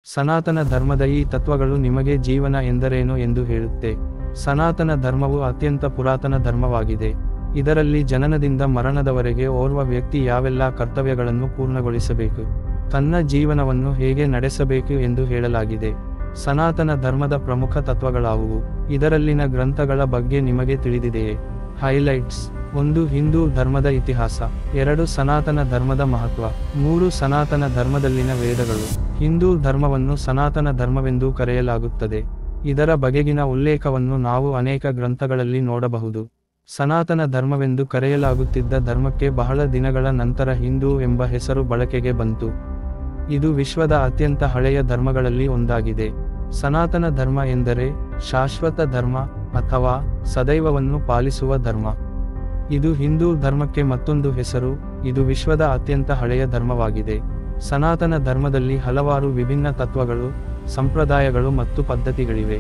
ಸನಾತನ ಧರ್ಮದ ಈ ತತ್ವಗಳು ನಿಮಗೆ ಜೀವನ ಎಂದರೇನು ಎಂದು ಹೇಳುತ್ತೆ. ಸನಾತನ ಧರ್ಮವು ಅತ್ಯಂತ ಪುರಾತನ ಧರ್ಮವಾಗಿದೆ. ಇದರಲ್ಲಿ ಜನನದಿಂದ ಮರಣದವರೆಗೆ ಓರ್ವ ವ್ಯಕ್ತಿ ಯಾವೆಲ್ಲ ಕರ್ತವ್ಯಗಳನ್ನು ಪೂರ್ಣಗೊಳಿಸಬೇಕು, ತನ್ನ ಜೀವನವನ್ನು ಹೇಗೆ ನಡೆಸಬೇಕು ಎಂದು ಹೇಳಲಾಗಿದೆ. ಸನಾತನ ಧರ್ಮದ ಪ್ರಮುಖ ತತ್ವಗಳಾವುವು? ಇದರಲ್ಲಿನ ಗ್ರಂಥಗಳ ಬಗ್ಗೆ ನಿಮಗೆ ತಿಳಿದಿದೆಯೇ? ಹೈಲೈಟ್ಸ್: 1. ಹಿಂದೂ ಧರ್ಮದ ಇತಿಹಾಸ. 2. ಸನಾತನ ಧರ್ಮದ ಮಹತ್ವ. 3. ಸನಾತನ ಧರ್ಮದಲ್ಲಿನ ವೇದಗಳು. ಹಿಂದೂ ಧರ್ಮವನ್ನು ಸನಾತನ ಧರ್ಮವೆಂದೂ ಕರೆಯಲಾಗುತ್ತದೆ. ಇದರ ಬಗೆಗಿನ ಉಲ್ಲೇಖವನ್ನು ನಾವು ಅನೇಕ ಗ್ರಂಥಗಳಲ್ಲಿ ನೋಡಬಹುದು. ಸನಾತನ ಧರ್ಮವೆಂದು ಕರೆಯಲಾಗುತ್ತಿದ್ದ ಧರ್ಮಕ್ಕೆ ಬಹಳ ದಿನಗಳ ನಂತರ ಹಿಂದೂ ಎಂಬ ಹೆಸರು ಬಳಕೆಗೆ ಬಂತು. ಇದು ವಿಶ್ವದ ಅತ್ಯಂತ ಹಳೆಯ ಧರ್ಮಗಳಲ್ಲಿ ಒಂದಾಗಿದೆ. ಸನಾತನ ಧರ್ಮ ಎಂದರೆ ಶಾಶ್ವತ ಧರ್ಮ ಅಥವಾ ಸದೈವವನ್ನು ಪಾಲಿಸುವ ಧರ್ಮ. ಇದು ಹಿಂದೂ ಧರ್ಮಕ್ಕೆ ಮತ್ತೊಂದು ಹೆಸರು. ಇದು ವಿಶ್ವದ ಅತ್ಯಂತ ಹಳೆಯ ಧರ್ಮವಾಗಿದೆ. ಸನಾತನ ಧರ್ಮದಲ್ಲಿ ಹಲವಾರು ವಿಭಿನ್ನ ತತ್ವಗಳು, ಸಂಪ್ರದಾಯಗಳು ಮತ್ತು ಪದ್ಧತಿಗಳಿವೆ.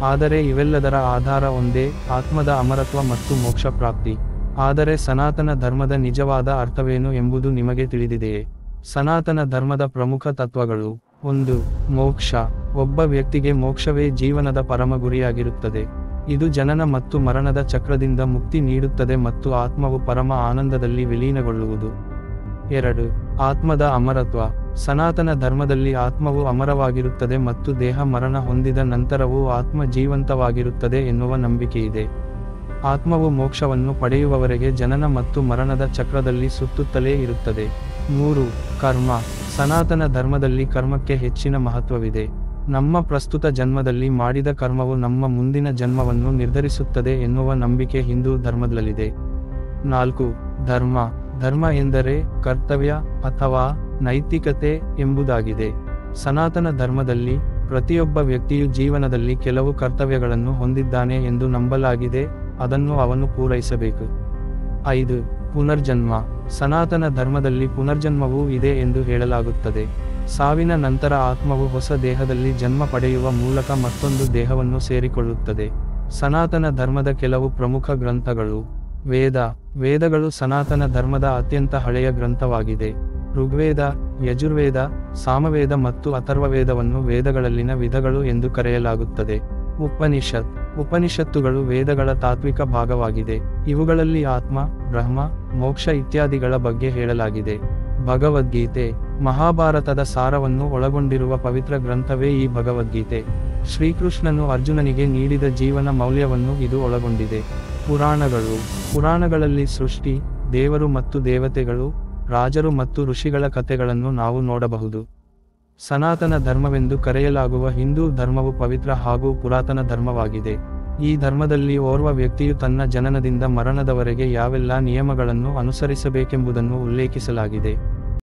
ಆದರೆ ಇವೆಲ್ಲದರ ಆಧಾರ ಒಂದೇ: ಆತ್ಮದ ಅಮರತ್ವ ಮತ್ತು ಮೋಕ್ಷ ಪ್ರಾಪ್ತಿ. ಆದರೆ ಸನಾತನ ಧರ್ಮದ ನಿಜವಾದ ಅರ್ಥವೇನು ಎಂಬುದು ನಿಮಗೆ ತಿಳಿದಿದೆಯೇ? ಸನಾತನ ಧರ್ಮದ ಪ್ರಮುಖ ತತ್ವಗಳು. 1. ಮೋಕ್ಷ. ಒಬ್ಬ ವ್ಯಕ್ತಿಗೆ ಮೋಕ್ಷವೇ ಜೀವನದ ಪರಮ ಗುರಿಯಾಗಿರುತ್ತದೆ. ಇದು ಜನನ ಮತ್ತು ಮರಣದ ಚಕ್ರದಿಂದ ಮುಕ್ತಿ ನೀಡುತ್ತದೆ ಮತ್ತು ಆತ್ಮವು ಪರಮ ಆನಂದದಲ್ಲಿ ವಿಲೀನಗೊಳ್ಳುವುದು. 2. ಆತ್ಮದ ಅಮರತ್ವ. ಸನಾತನ ಧರ್ಮದಲ್ಲಿ ಆತ್ಮವು ಅಮರವಾಗಿರುತ್ತದೆ ಮತ್ತು ದೇಹ ಮರಣ ಹೊಂದಿದ ನಂತರವೂ ಆತ್ಮ ಜೀವಂತವಾಗಿರುತ್ತದೆ ಎನ್ನುವ ನಂಬಿಕೆಯಿದೆ. ಆತ್ಮವು ಮೋಕ್ಷವನ್ನು ಪಡೆಯುವವರೆಗೆ ಜನನ ಮತ್ತು ಮರಣದ ಚಕ್ರದಲ್ಲಿ ಸುತ್ತುತ್ತಲೇ ಇರುತ್ತದೆ. 3. ಕರ್ಮ. ಸನಾತನ ಧರ್ಮದಲ್ಲಿ ಕರ್ಮಕ್ಕೆ ಹೆಚ್ಚಿನ ಮಹತ್ವವಿದೆ. ನಮ್ಮ ಪ್ರಸ್ತುತ ಜನ್ಮದಲ್ಲಿ ಮಾಡಿದ ಕರ್ಮವು ನಮ್ಮ ಮುಂದಿನ ಜನ್ಮವನ್ನು ನಿರ್ಧರಿಸುತ್ತದೆ ಎನ್ನುವ ನಂಬಿಕೆ ಹಿಂದೂ ಧರ್ಮದಲ್ಲಿದೆ. 4. ಧರ್ಮ. ಧರ್ಮ ಎಂದರೆ ಕರ್ತವ್ಯ ಅಥವಾ ನೈತಿಕತೆ ಎಂಬುದಾಗಿದೆ. ಸನಾತನ ಧರ್ಮದಲ್ಲಿ ಪ್ರತಿಯೊಬ್ಬ ವ್ಯಕ್ತಿಯು ಜೀವನದಲ್ಲಿ ಕೆಲವು ಕರ್ತವ್ಯಗಳನ್ನು ಹೊಂದಿದ್ದಾನೆ ಎಂದು ನಂಬಲಾಗಿದೆ, ಅದನ್ನು ಅವನು ಪೂರೈಸಬೇಕು. 5. ಪುನರ್ಜನ್ಮ. ಸನಾತನ ಧರ್ಮದಲ್ಲಿ ಪುನರ್ಜನ್ಮವೂ ಇದೆ ಎಂದು ಹೇಳಲಾಗುತ್ತದೆ. ಸಾವಿನ ನಂತರ ಆತ್ಮವು ಹೊಸ ದೇಹದಲ್ಲಿ ಜನ್ಮ ಪಡೆಯುವ ಮೂಲಕ ಮತ್ತೊಂದು ದೇಹವನ್ನು ಸೇರಿಕೊಳ್ಳುತ್ತದೆ. ಸನಾತನ ಧರ್ಮದ ಕೆಲವು ಪ್ರಮುಖ ಗ್ರಂಥಗಳು. ವೇದ. ವೇದಗಳು ಸನಾತನ ಧರ್ಮದ ಅತ್ಯಂತ ಹಳೆಯ ಗ್ರಂಥವಾಗಿದೆ. ಋಗ್ವೇದ, ಯಜುರ್ವೇದ, ಸಾಮವೇದ ಮತ್ತು ಅಥರ್ವವೇದವನ್ನು ವೇದಗಳಲ್ಲಿನ ವಿಧಗಳು ಎಂದು ಕರೆಯಲಾಗುತ್ತದೆ. ಉಪನಿಷತ್. ಉಪನಿಷತ್ತುಗಳು ವೇದಗಳ ತಾತ್ವಿಕ ಭಾಗವಾಗಿದೆ. ಇವುಗಳಲ್ಲಿ ಆತ್ಮ, ಬ್ರಹ್ಮ, ಮೋಕ್ಷ ಇತ್ಯಾದಿಗಳ ಬಗ್ಗೆ ಹೇಳಲಾಗಿದೆ. ಭಗವದ್ಗೀತೆ. ಮಹಾಭಾರತದ ಸಾರವನ್ನು ಒಳಗೊಂಡಿರುವ ಪವಿತ್ರ ಗ್ರಂಥವೇ ಈ ಭಗವದ್ಗೀತೆ. ಶ್ರೀಕೃಷ್ಣನು ಅರ್ಜುನನಿಗೆ ನೀಡಿದ ಜೀವನ ಮೌಲ್ಯವನ್ನು ಇದು ಒಳಗೊಂಡಿದೆ. ಪುರಾಣಗಳು. ಪುರಾಣಗಳಲ್ಲಿ ಸೃಷ್ಟಿ, ದೇವರು ಮತ್ತು ದೇವತೆಗಳು, ರಾಜರು ಮತ್ತು ಋಷಿಗಳ ಕಥೆಗಳನ್ನು ನಾವು ನೋಡಬಹುದು. ಸನಾತನ ಧರ್ಮವೆಂದು ಕರೆಯಲಾಗುವ ಹಿಂದೂ ಧರ್ಮವು ಪವಿತ್ರ ಹಾಗೂ ಪುರಾತನ ಧರ್ಮವಾಗಿದೆ. ಈ ಧರ್ಮದಲ್ಲಿ ಓರ್ವ ವ್ಯಕ್ತಿಯು ತನ್ನ ಜನನದಿಂದ ಮರಣದವರೆಗೆ ಯಾವೆಲ್ಲ ನಿಯಮಗಳನ್ನು ಅನುಸರಿಸಬೇಕೆಂಬುದನ್ನು ಉಲ್ಲೇಖಿಸಲಾಗಿದೆ.